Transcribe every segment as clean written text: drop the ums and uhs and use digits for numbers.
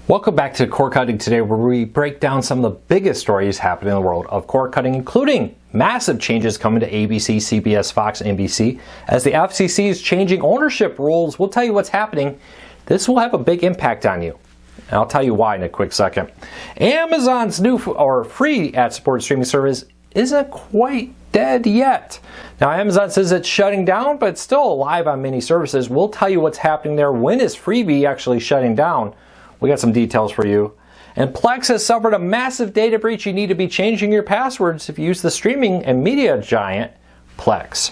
Welcome back to Cord Cutting today, where we break down some of the biggest stories happening in the world of cord cutting, including massive changes coming to ABC, CBS, Fox, and NBC. As the FCC is changing ownership rules, we'll tell you what's happening. This will have a big impact on you. And I'll tell you why in a quick second. Amazon's new free ad-supported streaming service isn't quite dead yet. Now, Amazon says it's shutting down, but it's still alive on many services. We'll tell you what's happening there. When is Freevee actually shutting down? We got some details for you. And Plex has suffered a massive data breach. You need to be changing your passwords if you use the streaming and media giant Plex.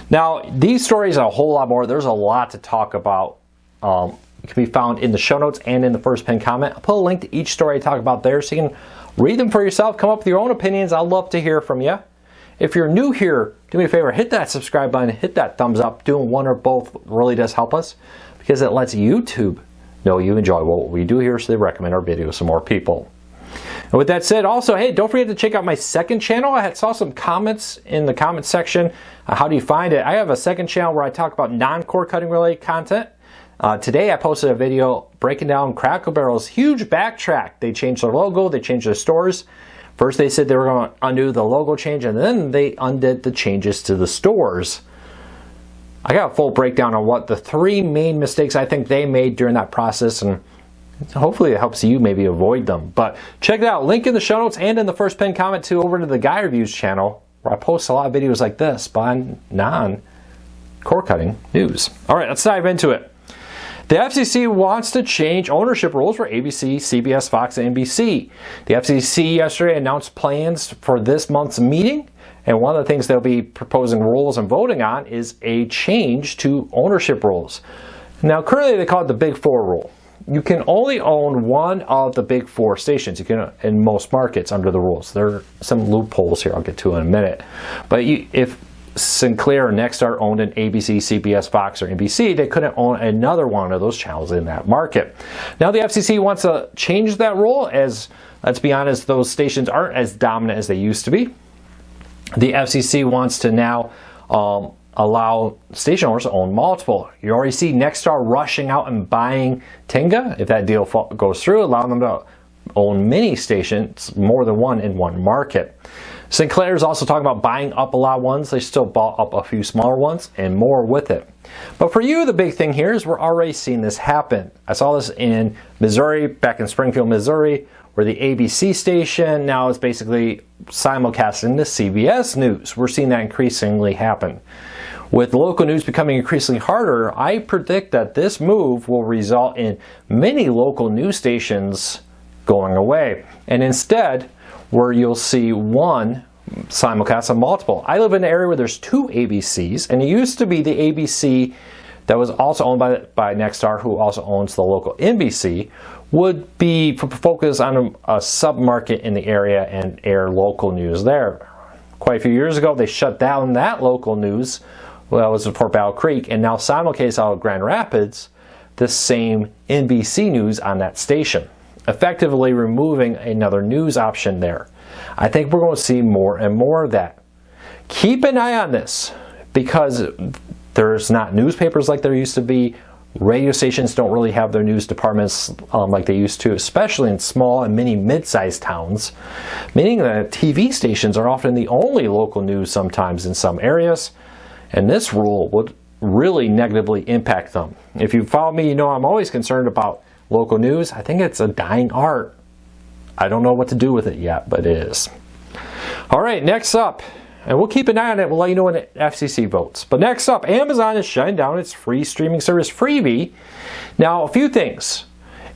Now, these stories and a whole lot more. There's a lot to talk about. It can be found in the show notes and in the first pinned comment. I'll put a link to each story I talk about there so you can read them for yourself, come up with your own opinions. I'd love to hear from you. If you're new here, do me a favor, hit that subscribe button, hit that thumbs up. Doing one or both really does help us because it lets YouTube know you enjoy what we do here, so they recommend our videos to more people. And with that said, also, hey, don't forget to check out my second channel. I saw some comments in the comment section. How do you find it? I have a second channel where I talk about non-cord cutting related content. Today I posted a video breaking down Crackle Barrel's huge backtrack. They changed their logo, they changed their stores. First they said they were going to undo the logo change, and then they undid the changes to the stores. I got a full breakdown on what the three main mistakes I think they made during that process, and hopefully it helps you maybe avoid them. But check it out. Link in the show notes and in the first pinned comment too, over to the Guy Reviews channel, where I post a lot of videos like this by non-cord cutting news. All right, let's dive into it. The FCC wants to change ownership rules for ABC, CBS, Fox, and NBC. The FCC yesterday announced plans for this month's meeting, and one of the things they'll be proposing rules and voting on is a change to ownership rules. Now, currently they call it the Big Four rule. You can only own one of the Big Four stations. You can in most markets under the rules. There are some loopholes here I'll get to in a minute. But if Sinclair or Nexstar owned an ABC, CBS, Fox, or NBC, they couldn't own another one of those channels in that market. Now the FCC wants to change that rule, as, let's be honest, those stations aren't as dominant as they used to be. The FCC wants to now allow station owners to own multiple. You already see Nexstar rushing out and buying Tinga. If that deal goes through, allow them to own many stations, more than one in one market. Sinclair is also talking about buying up a lot of ones. They still bought up a few smaller ones and more with it. But for you, the big thing here is we're already seeing this happen. I saw this in Missouri, back in Springfield, Missouri, where the ABC station now is basically simulcasting the CBS news. We're seeing that increasingly happen. With local news becoming increasingly harder, I predict that this move will result in many local news stations going away. And instead, where you'll see one simulcast of multiple. I live in an area where there's two ABCs, and it used to be the ABC that was also owned by Nexstar, who also owns the local NBC, would be focused on a sub-market in the area and air local news there. Quite a few years ago, they shut down that local news. Well, it was in Fort Battle Creek, and now simulcast out of Grand Rapids the same NBC news on that station, effectively removing another news option there. I think we're going to see more and more of that. Keep an eye on this, because there's not newspapers like there used to be. Radio stations don't really have their news departments like they used to, especially in small and mid-sized towns, meaning that TV stations are often the only local news sometimes in some areas, and this rule would really negatively impact them. If you follow me, you know I'm always concerned about local news. I think it's a dying art. I don't know what to do with it yet, but it is. All right, next up, and we'll keep an eye on it. We'll let you know when the FCC votes. But next up, Amazon is shutting down its free streaming service, Freevee. Now, a few things.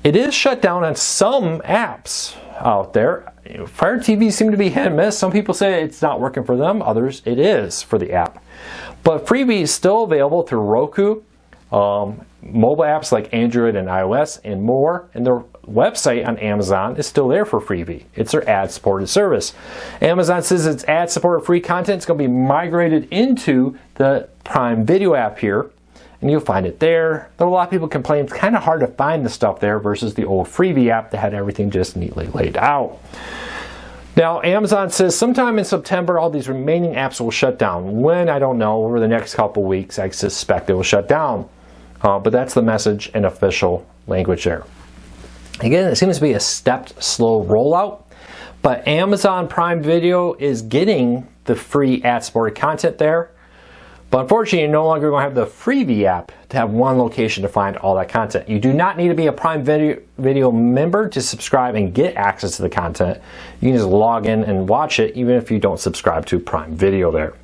It is shut down on some apps out there. Fire TV seem to be hit and miss. Some people say it's not working for them. Others, it is for the app. But Freevee is still available through Roku, mobile apps like Android and iOS, and more. And their website on Amazon is still there for Freevee. It's their ad-supported service. Amazon says its ad-supported free content is going to be migrated into the Prime Video app here, and you'll find it there. Though a lot of people complain it's kind of hard to find the stuff there versus the old Freevee app that had everything just neatly laid out. Now, Amazon says sometime in September, all these remaining apps will shut down. When, I don't know. Over the next couple weeks, I suspect it will shut down. But that's the message in official language there. Again, it seems to be a stepped, slow rollout, but Amazon Prime Video is getting the free ad-supported content there. But unfortunately, you're no longer going to have the Freevee app to have one location to find all that content. You do not need to be a Prime Video member to subscribe and get access to the content. You can just log in and watch it even if you don't subscribe to Prime Video there.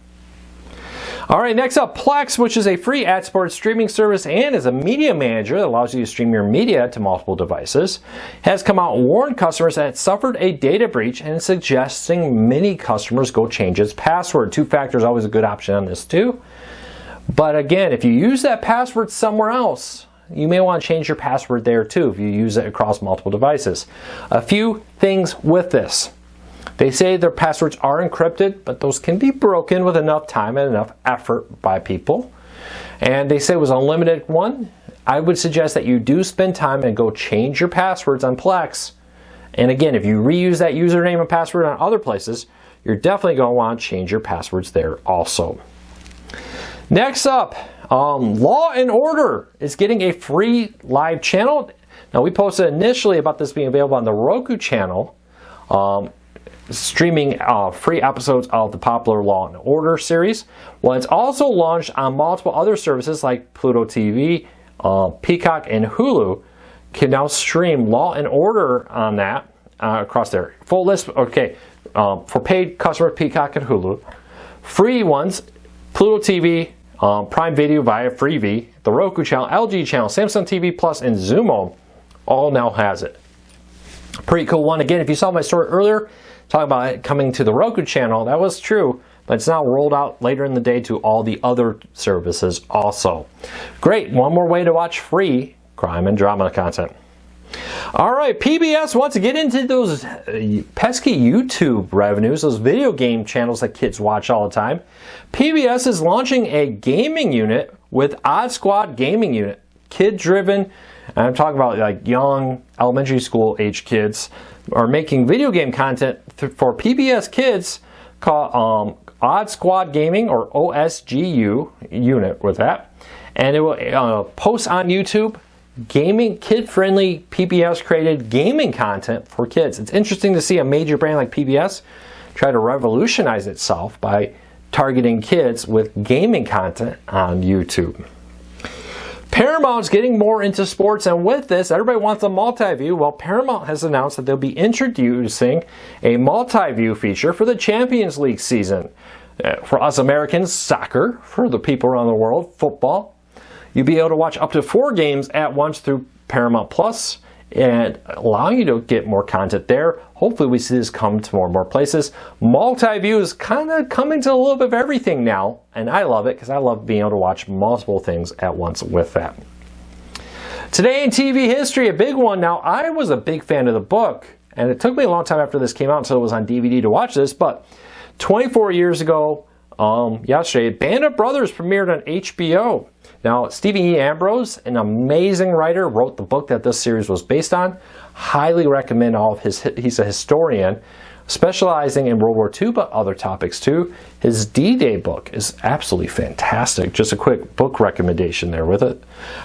All right, next up, Plex, which is a free ad-supported streaming service and is a media manager that allows you to stream your media to multiple devices, has come out and warned customers that it suffered a data breach and is suggesting many customers go change its password. Two-factor is always a good option on this too. But again, if you use that password somewhere else, you may want to change your password there too if you use it across multiple devices. A few things with this. They say their passwords are encrypted, but those can be broken with enough time and enough effort by people. And they say it was unlimited one. I would suggest that you do spend time and go change your passwords on Plex. And again, if you reuse that username and password on other places, you're definitely going to want to change your passwords there also. Next up, Law and Order is getting a free live channel. Now, we posted initially about this being available on the Roku channel, streaming free episodes of the popular Law and Order series. Well, it's also launched on multiple other services like Pluto TV, Peacock, and Hulu. Can now stream Law and Order on that across there. Full list, okay, for paid customers, Peacock and Hulu. Free ones, Pluto TV, Prime Video via Freevee, the Roku channel, LG channel, Samsung TV Plus, and Xumo all now has it. Pretty cool one. Again, if you saw my story earlier, talking about it coming to the Roku channel, that was true, but it's now rolled out later in the day to all the other services also. Great, one more way to watch free crime and drama content. All right, PBS wants to get into those pesky YouTube revenues, those video game channels that kids watch all the time. PBS is launching a gaming unit with Odd Squad Gaming Unit, kid-driven, and I'm talking about like young elementary school age kids are making video game content for PBS Kids called Odd Squad Gaming, or OSGU unit with that, and it will post on YouTube gaming, kid-friendly PBS created gaming content for kids. It's interesting to see a major brand like PBS try to revolutionize itself by targeting kids with gaming content on YouTube. Paramount's getting more into sports, and with this, everybody wants a multi-view. Well, Paramount has announced that they'll be introducing a multi-view feature for the Champions League season. For us Americans, soccer. For the people around the world, football. You'll be able to watch up to 4 games at once through Paramount Plus, and allowing you to get more content there. Hopefully we see this come to more and more places. Multi-view is kind of coming to a little bit of everything now, and I love it because I love being able to watch multiple things at once with that. Today in TV history, a big one. Now, I was a big fan of the book, and it took me a long time after this came out until it was on DVD to watch this, but 24 years ago, yesterday, Band of Brothers premiered on HBO. Now, Stephen E. Ambrose, an amazing writer, wrote the book that this series was based on. Highly recommend all of his. He's a historian specializing in World War II, but other topics too. His D-Day book is absolutely fantastic. Just a quick book recommendation there with it.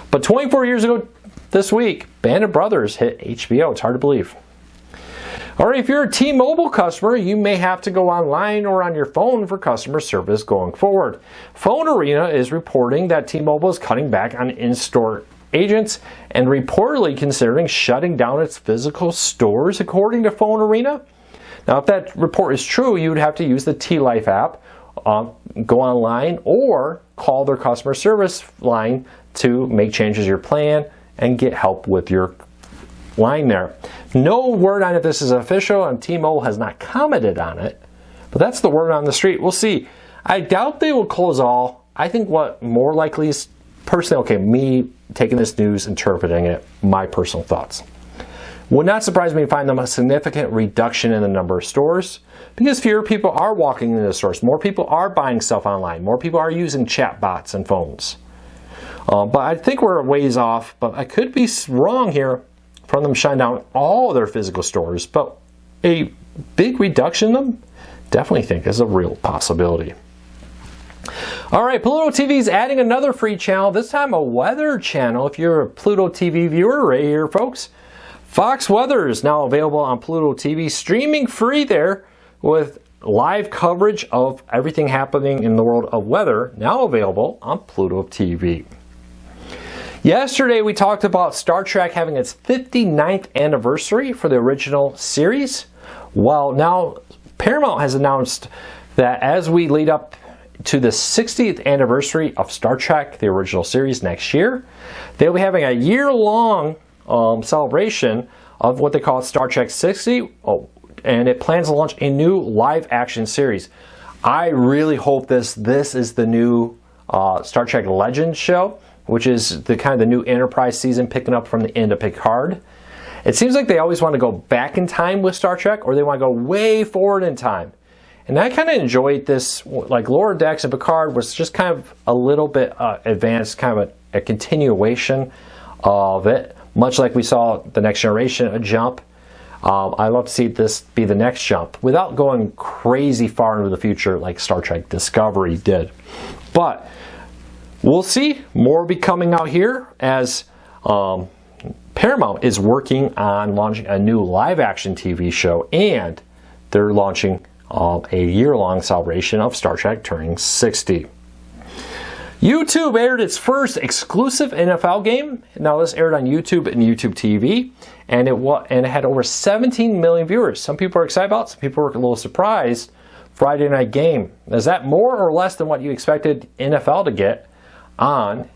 But 24 years ago this week, Band of Brothers hit HBO. It's hard to believe. All right, if you're a T-Mobile customer, you may have to go online or on your phone for customer service going forward. Phone Arena is reporting that T-Mobile is cutting back on in-store agents and reportedly considering shutting down its physical stores, according to Phone Arena. Now, if that report is true, you would have to use the T-Life app, go online, or call their customer service line to make changes to your plan and get help with your line there. No word on if this is official, and T-Mobile has not commented on it, but that's the word on the street. We'll see. I doubt they will close all. I think what more likely is, personally, okay, me taking this news, interpreting it, my personal thoughts. Would not surprise me to find them a significant reduction in the number of stores, because fewer people are walking into the stores. More people are buying stuff online. More people are using chat bots and phones. But I think we're a ways off, but I could be wrong here from them shutting down all their physical stores, but a big reduction in them, definitely think is a real possibility. All right, Pluto TV is adding another free channel, this time a weather channel. If you're a Pluto TV viewer right here, folks, Fox Weather is now available on Pluto TV, streaming free there with live coverage of everything happening in the world of weather, now available on Pluto TV. Yesterday we talked about Star Trek having its 59th anniversary for the original series. Well, now Paramount has announced that as we lead up to the 60th anniversary of Star Trek, the original series, next year, they'll be having a year-long celebration of what they call Star Trek 60, and it plans to launch a new live-action series. I really hope this is the new Star Trek Legends show, which is the kind of the new Enterprise season picking up from the end of Picard. It seems like they always want to go back in time with Star Trek, or they want to go way forward in time. And I kind of enjoyed this, like Lower Decks and Picard was just kind of a little bit advanced, kind of a continuation of it, much like we saw The Next Generation, a jump. I love to see this be the next jump without going crazy far into the future like Star Trek Discovery did. But we'll see. More will be coming out here as Paramount is working on launching a new live-action TV show, and they're launching a year-long celebration of Star Trek turning 60. YouTube aired its first exclusive NFL game. Now this aired on YouTube and YouTube TV, and it had over 17 million viewers. Some people are excited about it, some people were a little surprised. Friday night game. Is that more or less than what you expected NFL to get on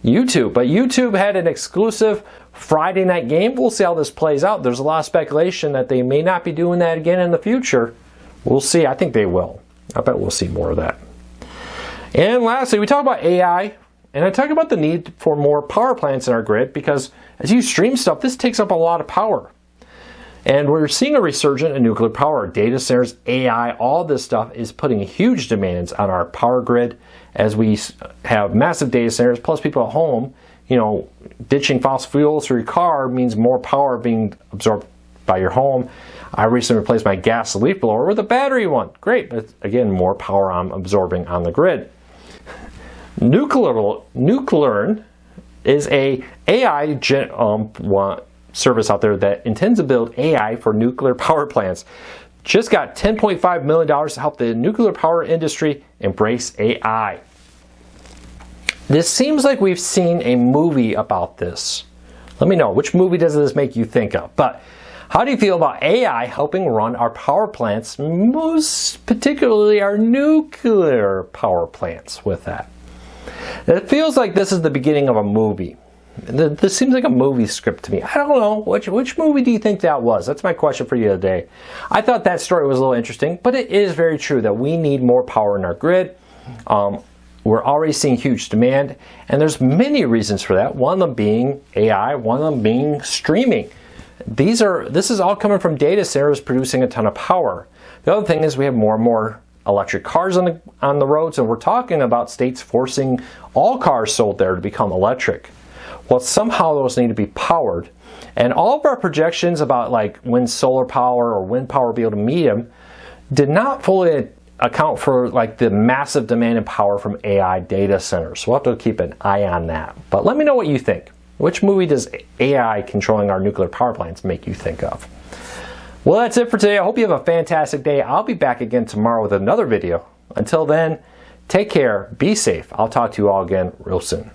YouTube? But YouTube had an exclusive Friday night game. We'll see how this plays out. There's a lot of speculation that they may not be doing that again in the future. We'll see. I think they will. I bet we'll see more of that. And lastly, we talk about AI, and I talk about the need for more power plants in our grid, because as you stream stuff, this takes up a lot of power. And we're seeing a resurgence in nuclear power. Data centers, AI, all this stuff is putting huge demands on our power grid as we have massive data centers, plus people at home, you know, ditching fossil fuels for your car means more power being absorbed by your home. I recently replaced my gas leaf blower with a battery one. Great, but again, more power I'm absorbing on the grid. Nuclearn is a AI service out there that intends to build AI for nuclear power plants. Just got $10.5 million to help the nuclear power industry embrace AI. This seems like we've seen a movie about this. Let me know, which movie does this make you think of? But how do you feel about AI helping run our power plants, most particularly our nuclear power plants with that? It feels like this is the beginning of a movie. This seems like a movie script to me. I don't know. Which movie do you think that was? That's my question for you today. I thought that story was a little interesting, but it is very true that we need more power in our grid. We're already seeing huge demand, and there's many reasons for that. One of them being AI, one of them being streaming. This is all coming from data centers producing a ton of power. The other thing is we have more and more electric cars on the roads, and we're talking about states forcing all cars sold there to become electric. Well, somehow those need to be powered, and all of our projections about like when solar power or wind power will be able to meet them did not fully account for like the massive demand and power from AI data centers. So we'll have to keep an eye on that. But let me know what you think. Which movie does AI controlling our nuclear power plants make you think of? Well, that's it for today. I hope you have a fantastic day. I'll be back again tomorrow with another video. Until then, take care, be safe. I'll talk to you all again real soon.